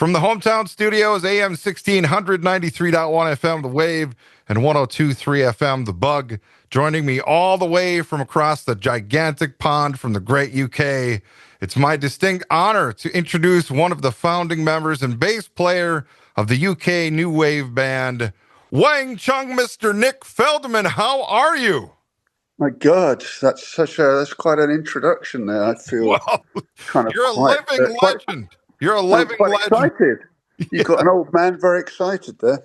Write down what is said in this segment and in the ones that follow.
From the hometown studios, AM 1693.1 FM, The Wave, and 102.3 FM, The Bug. Joining me all the way from across the gigantic pond from the great UK, it's my distinct honor to introduce one of the founding members and bass player of the UK New Wave band, Wang Chung, Mr. Nick Feldman. How are you? My God, that's quite an introduction there. I feel kind of you're a living legend. You're a living legend. Excited. You got an old man very excited there.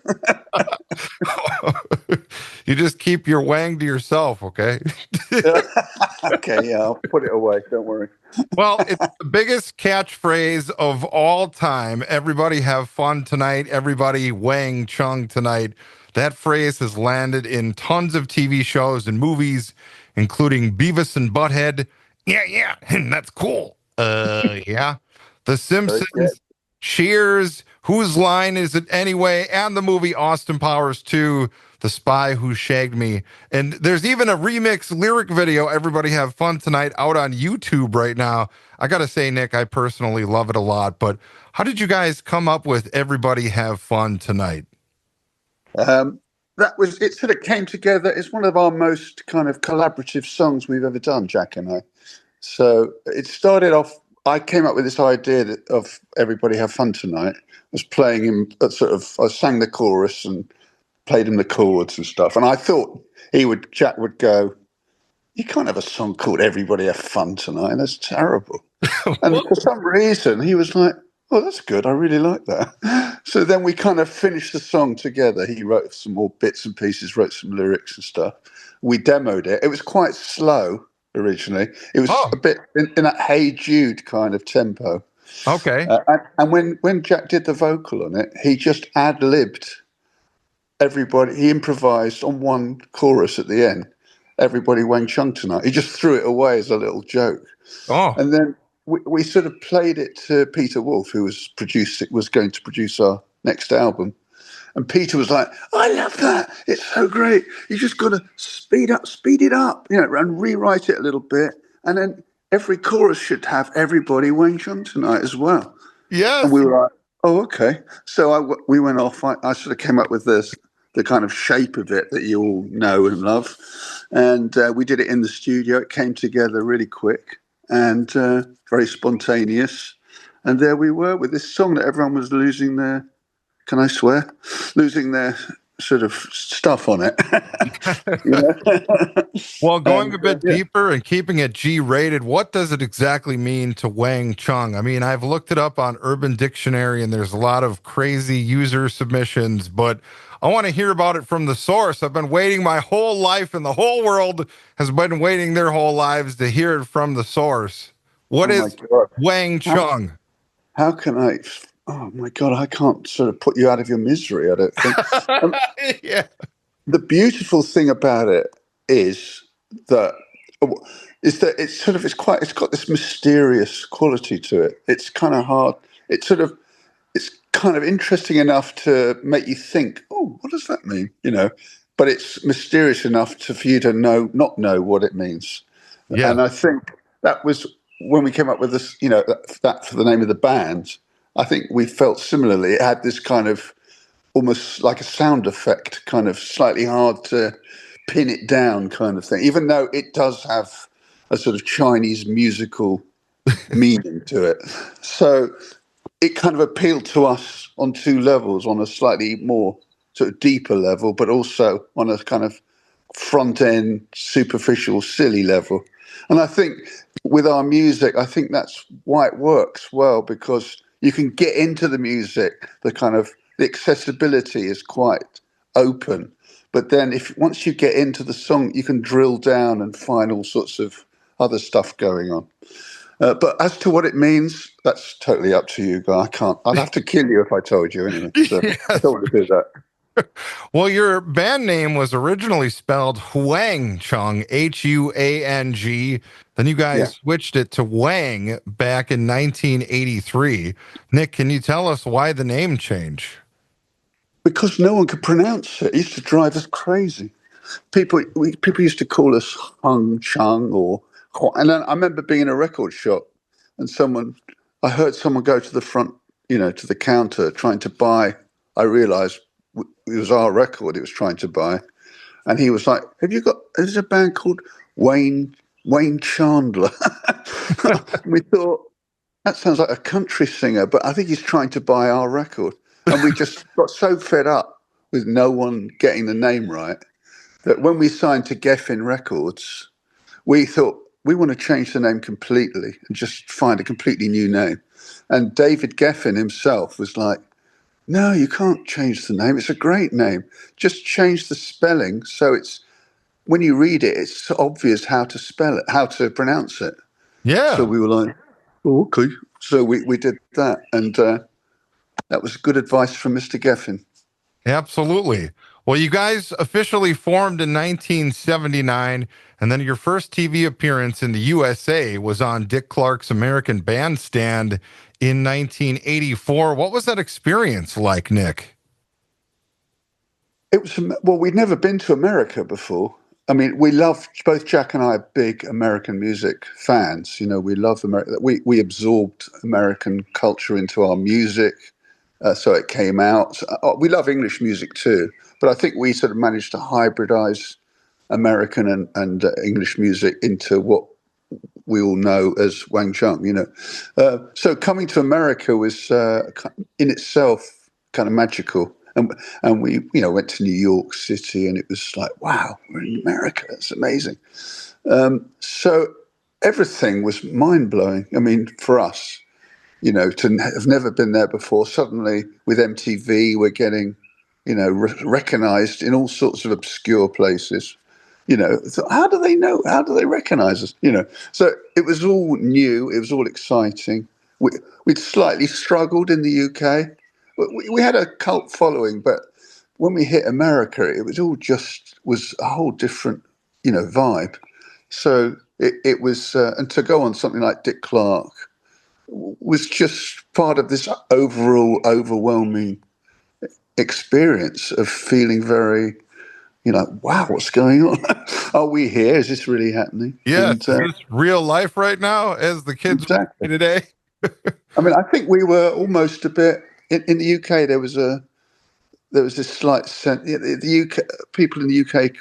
You just keep your wang to yourself, okay? Okay, yeah, I'll put it away. Don't worry. Well, it's the biggest catchphrase of all time. Everybody have fun tonight. Everybody Wang Chung tonight. That phrase has landed in tons of TV shows and movies, including Beavis and Butthead. Yeah, that's cool. Yeah. The Simpsons, Cheers, Whose Line Is It Anyway, and the movie Austin Powers 2, The Spy Who Shagged Me. And there's even a remix lyric video, Everybody Have Fun Tonight, out on YouTube right now. I got to say, Nick, I personally love it a lot. But how did you guys come up with Everybody Have Fun Tonight? It sort of came together. It's one of our most kind of collaborative songs we've ever done, Jack and I. So it started off, I came up with this idea of Everybody Have Fun Tonight. I was playing him I sang the chorus and played him the chords and stuff. And I thought Jack would go, you can't have a song called Everybody Have Fun Tonight. That's terrible. And for some reason, he was like, oh, that's good. I really like that. So then we kind of finished the song together. He wrote some more bits and pieces, wrote some lyrics and stuff. We demoed it. It was quite slow originally. It was a bit in that Hey Jude kind of tempo. Okay. And when Jack did the vocal on it, he just ad-libbed everybody. He improvised on one chorus at the end. Everybody Wang Chung Tonight. He just threw it away as a little joke. Oh. And then we sort of played it to Peter Wolf, who was going to produce our next album. And Peter was like, I love that. It's so great. You just got to speed it up, and rewrite it a little bit. And then every chorus should have Everybody Wang Chung Tonight as well. Yes. And we were like, oh, okay. So we went off. I sort of came up with the kind of shape of it that you all know and love. And we did it in the studio. It came together really quick and very spontaneous. And there we were with this song that everyone was losing their sort of stuff on it. Well, going a bit deeper and keeping it G-rated, what does it exactly mean to Wang Chung? I mean, I've looked it up on Urban Dictionary, and there's a lot of crazy user submissions, but I want to hear about it from the source. I've been waiting my whole life, and the whole world has been waiting their whole lives to hear it from the source. What is Wang Chung? How can I... Oh, my God, I can't sort of put you out of your misery, I don't think. Yeah. The beautiful thing about it is that it's got this mysterious quality to it. It's kind of hard. It's kind of interesting enough to make you think, oh, what does that mean? But it's mysterious enough for you to not know what it means. Yeah. And I think that was when we came up with this, that for the name of the band. I think we felt similarly. It had this kind of almost like a sound effect, kind of slightly hard to pin it down kind of thing, even though it does have a sort of Chinese musical meaning to it. So it kind of appealed to us on two levels, on a slightly more sort of deeper level, but also on a kind of front end, superficial, silly level. And I think with our music, I think that's why it works well, because you can get into the music, the accessibility is quite open. But then once you get into the song, you can drill down and find all sorts of other stuff going on. But as to what it means, that's totally up to you, Guy. I'd have to kill you if I told you anyway. So yes. I don't want to do that. Well, your band name was originally spelled Wang Chung, Huang. Then you guys switched it to Wang back in 1983. Nick, can you tell us why the name change? Because no one could pronounce it. It used to drive us crazy. People used to call us Hung Chung and then I remember being in a record shop and I heard someone go to the front to the counter trying to buy. I realised it was our record he was trying to buy, and he was like, "Have you got? There's a band called Wayne Chandler." And we thought that sounds like a country singer, but I think he's trying to buy our record. And we just got so fed up with no one getting the name right that when we signed to Geffen Records, we thought we want to change the name completely and just find a completely new name. And David Geffen himself was like, "No, you can't change the name. It's a great name. Just change the spelling so it's when you read it, it's obvious how to spell it, how to pronounce it." So Yeah, we were like, "Oh, okay." So we did that, and that was good advice from Mr. Geffen. absolutely. Well, you guys officially formed in 1979, and then your first TV appearance in the USA was on Dick Clark's American Bandstand in 1984. What was that experience like, Nick? It was well, we'd never been to America before. I mean, we love both Jack and I are big American music fans. We love America. We absorbed American culture into our music, so it came out. We love English music too, but I think we sort of managed to hybridize American and English music into what we all know as Wang Chung. So coming to America was in itself kind of magical. And we, went to New York City, and it was like, wow, we're in America. It's amazing. So everything was mind blowing. I mean, for us, to have never been there before. Suddenly, with MTV, we're getting, recognized in all sorts of obscure places. So how do they know? How do they recognize us? So it was all new. It was all exciting. We'd slightly struggled in the UK. We had a cult following, but when we hit America, it was all just was a whole different, vibe. So it was, and to go on something like Dick Clark was just part of this overall overwhelming experience of feeling very, wow, what's going on? Are we here? Is this really happening? Yes, And is this real life right now, as the kids would exactly. say today? I mean, I think we were almost a bit in the UK. There was this slight sense the UK people in the UK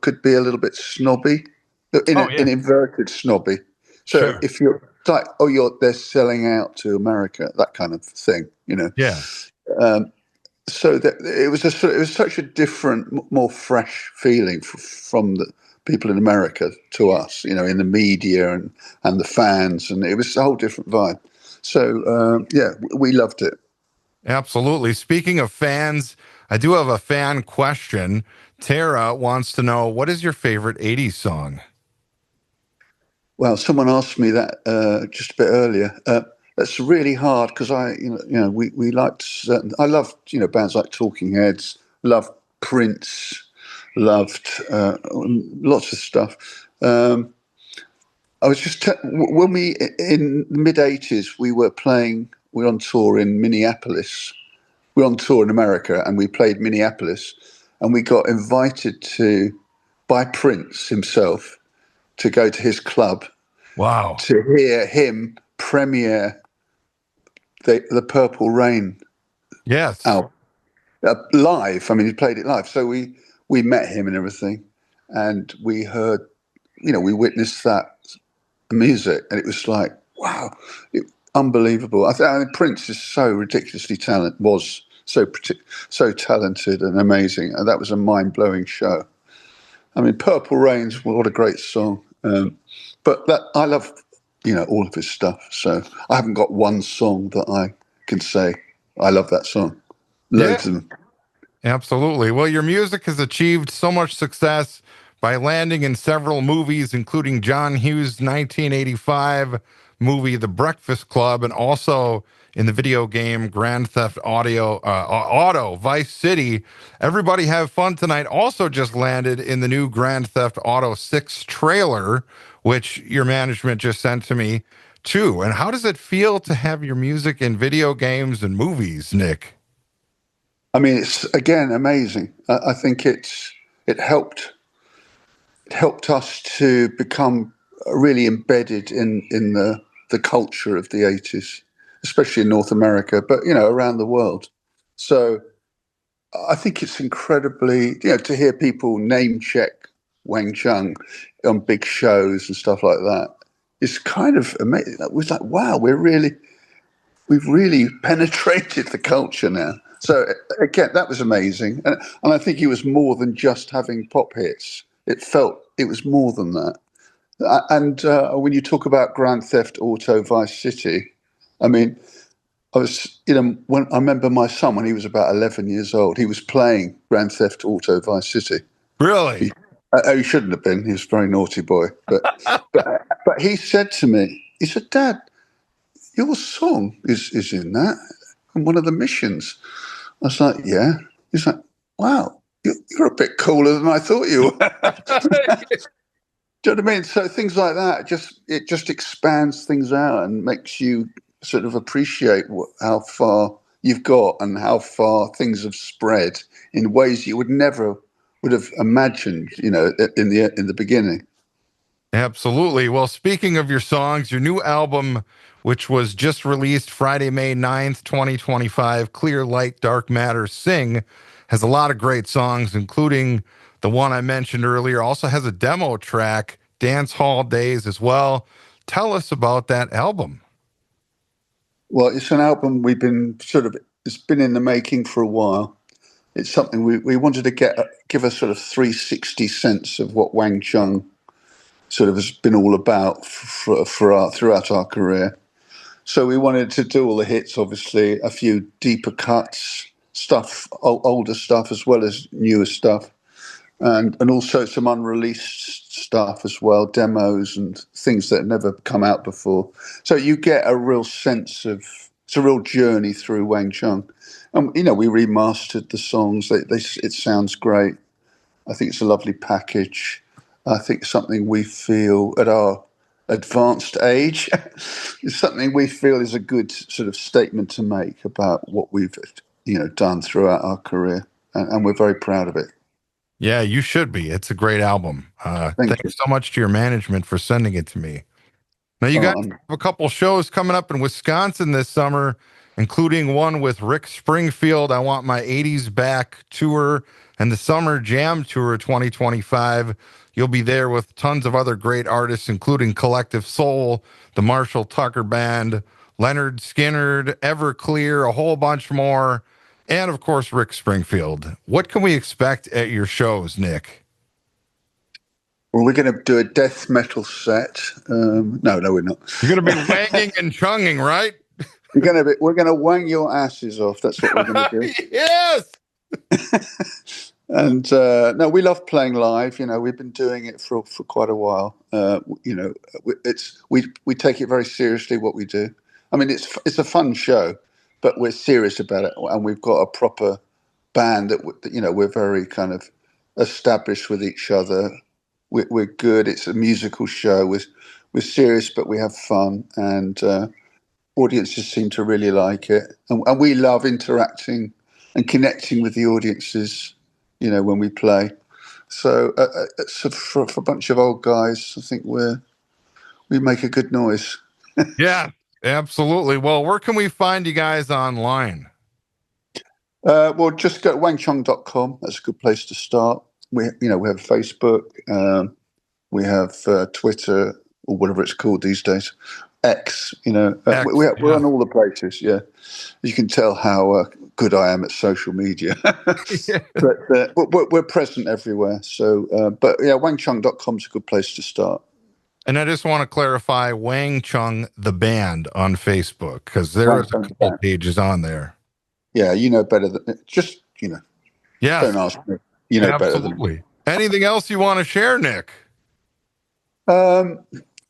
could be a little bit snobby, Oh yeah, in inverted snobby. So sure. if you're it's like, oh, they're selling out to America, that kind of thing. Yeah, Um, so that it was such a different, more fresh feeling from the people in America to us, in the media and the fans, and it was a whole different vibe. So yeah, we loved it. absolutely. Speaking of fans, I do have a fan question. Tara wants to know, what is your favorite 80s song? Well, someone asked me that just a bit earlier. That's really hard because we liked certain. I loved bands like Talking Heads, loved Prince, loved lots of stuff. I was just when we in the mid-80s we were playing. We were on tour in Minneapolis. We were on tour in America, and we played Minneapolis, and we got invited to by Prince himself to go to his club Wow. to hear him premiere the Purple Rain Yes. album live. I mean, he played it live, so we met him and everything, and we heard, we witnessed that music, and it was like, wow, unbelievable. I mean, Prince is so ridiculously talented. Was so talented and amazing, and that was a mind blowing show. I mean, Purple Rain's what a great song. But that I love, all of his stuff. So I haven't got one song that I can say I love that song. Yeah, Loads of them. absolutely. Well, your music has achieved so much success by landing in several movies, including John Hughes' 1985 movie The Breakfast Club, and also in the video game Grand Theft Auto Vice City. Everybody Have Fun Tonight also just landed in the new Grand Theft Auto 6 trailer, which your management just sent to me too. And how does it feel to have your music in video games and movies, Nick? I mean, it's again amazing. I think it helped us to become really embedded in the culture of the 80s. especially in North America, but around the world. So I think it's incredibly, to hear people name check Wang Chung on big shows and stuff like that. It's kind of amazing. It was like, wow, we've really penetrated the culture now. So again, that was amazing, and I think it was more than just having pop hits. It was more than that. And when you talk about Grand Theft Auto Vice City, I mean, I was, when I remember my son when he was about 11 years old, he was playing Grand Theft Auto Vice City. Really? He, he shouldn't have been. He was a very naughty boy, but he said to me, he said, "Dad, your song is in that, in one of the missions." I was like, "Yeah." He's like, "Wow, you're a bit cooler than I thought you were." Do you know what I mean? So things like that it just expands things out and makes you sort of appreciate how far you've got and how far things have spread in ways you would have imagined, in the beginning. Absolutely. Well, speaking of your songs, your new album, which was just released Friday, May 9th, 2025, Clear Light, Dark Matter, Sing, has a lot of great songs, including the one I mentioned earlier. Also has a demo track, Dance Hall Days, as well. Tell us about that album. Well, it's an album it's been in the making for a while. It's something we wanted to give a sort of 360 sense of what Wang Chung sort of has been all about throughout our career. So we wanted to do all the hits, obviously, a few deeper cuts, older stuff as well as newer stuff, and also some unreleased stuff as well, demos and things that had never come out before. So you get a real sense of it's a real journey through Wang Chung. And we remastered the songs. It sounds great. I think it's a lovely package. I think something we feel at our advanced age is something we feel is a good sort of statement to make about what we've done throughout our career, and we're very proud of it. Yeah, you should be. It's a great album. Thank you. Thanks so much to your management for sending it to me. Now, you guys Oh, have a couple shows coming up in Wisconsin this summer, including one with Rick Springfield. I Want My 80s Back tour and the Summer Jam Tour 2025. You'll be there with tons of other great artists, including Collective Soul, the Marshall Tucker Band, Leonard Skinner, Everclear, a whole bunch more, and of course, Rick Springfield. What can we expect at your shows, Nick? well, we're going to do a death metal set. No, we're not. You're going to be wanging and chunging, right? We're going to wang your asses off. That's what we're going to do. Yes. And no, we love playing live. We've been doing it for quite a while. We take it very seriously what we do. I mean, it's a fun show, but we're serious about it, and we've got a proper band that we're very kind of established with each other. We're good. It's a musical show. We're serious, but we have fun, and audiences seem to really like it, and we love interacting and connecting with the audiences. When we play. So, for a bunch of old guys, I think we make a good noise. Yeah, absolutely. Well, where can we find you guys online? Well, just go to wangchung.com. That's a good place to start. We have Facebook, we have Twitter, or whatever it's called these days, X. X, We're yeah. on all the places. Yeah, you can tell how good I am at social media. Yeah. But we're present everywhere. So, but yeah, wangchung.com is a good place to start. And I just want to clarify Wang Chung, the band on Facebook, because there is a Wangchung couple pages on there. Yeah, you know better than just Yes, don't ask me. You know better than me. absolutely. Anything else you want to share, Nick? Um,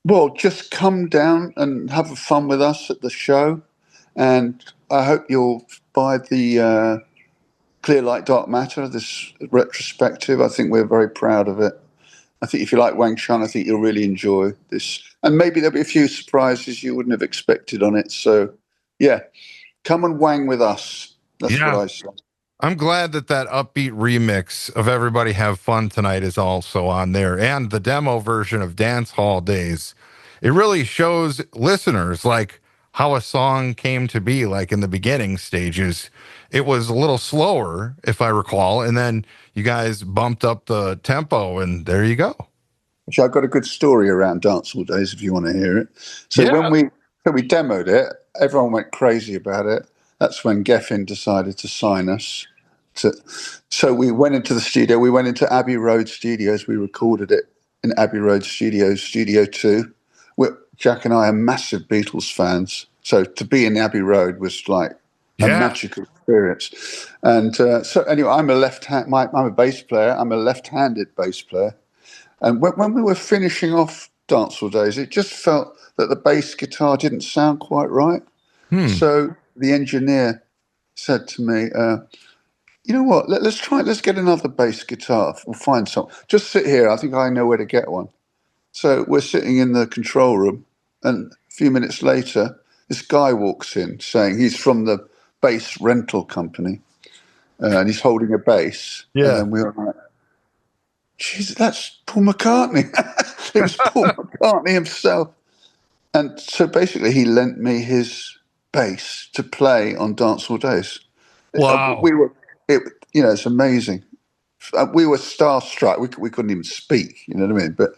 well, just come down and have fun with us at the show, and I hope you'll buy the Clear Light Dark Matter, this retrospective. I think we're very proud of it. I think if you like Wang Chung, I think you'll really enjoy this, and maybe there'll be a few surprises you wouldn't have expected on it. So, yeah, come and wang with us. That's what Yeah. I say. I'm glad that upbeat remix of Everybody Have Fun Tonight is also on there, and the demo version of Dance Hall Days. It really shows listeners like how a song came to be. Like in the beginning stages, it was a little slower, if I recall, and then you guys bumped up the tempo, and there you go. Which I've got a good story around Dancehall Days if you want to hear it. So Yeah. we demoed it, everyone went crazy about it. That's when Geffen decided to sign us. To, so we went into the studio. We went into Abbey Road Studios. We recorded it in Abbey Road Studios, Studio Two. Jack and I are massive Beatles fans, so to be in Abbey Road was like a Yeah. magical experience. And so anyway, I'm a I'm a bass player. I'm a left-handed bass player. And when we were finishing off Dancehall Days, it just felt that the bass guitar didn't sound quite right. Hmm. So the engineer said to me, "You know what? Let's get another bass guitar. We'll find some. Just sit here. I think I know where to get one." So we're sitting in the control room, and a few minutes later, this guy walks in saying he's from the bass rental company, and he's holding a bass. And Yeah. then we were like, "Jesus, that's Paul McCartney." It was Paul McCartney himself. And so basically, he lent me his bass to play on Dancehall Days. Wow. We were, it, it's amazing. We were starstruck. We couldn't even speak. You know what I mean? But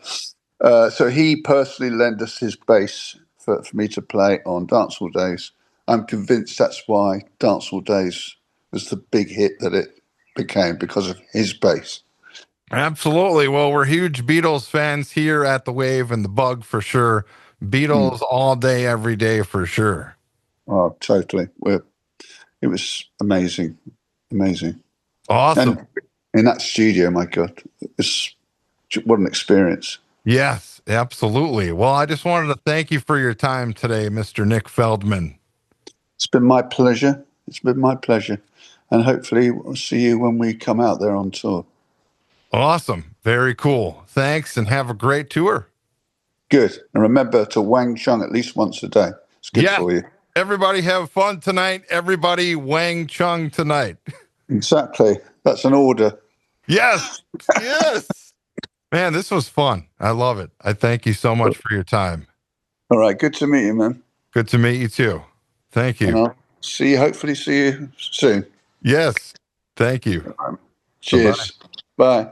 so he personally lent us his bass for me to play on Dancehall Days. I'm convinced that's why Dancehall Days was the big hit that it became because of his bass. Absolutely. Well, we're huge Beatles fans here at the Wave and the Bug for sure. Mm. Beatles all day, every day for sure. Oh, totally. It was amazing, amazing. Awesome. And in that studio, my God, it was what an experience. Yes, absolutely. Well, I just wanted to thank you for your time today, Mr. Nick Feldman. It's been my pleasure. It's been my pleasure. And hopefully, we'll see you when we come out there on tour. Awesome. Very cool. Thanks and have a great tour. Good. And remember to Wang Chung at least once a day. It's good Yes. for you. Everybody have fun tonight. Everybody Wang Chung tonight. Exactly. That's an order. Yes. Yes. Man, this was fun. I love it. I thank you so much for your time. All right. Good to meet you, man. Good to meet you too. Thank And you. I'll hopefully see you soon. Yes. Thank you. All right. Bye bye. Cheers. Bye.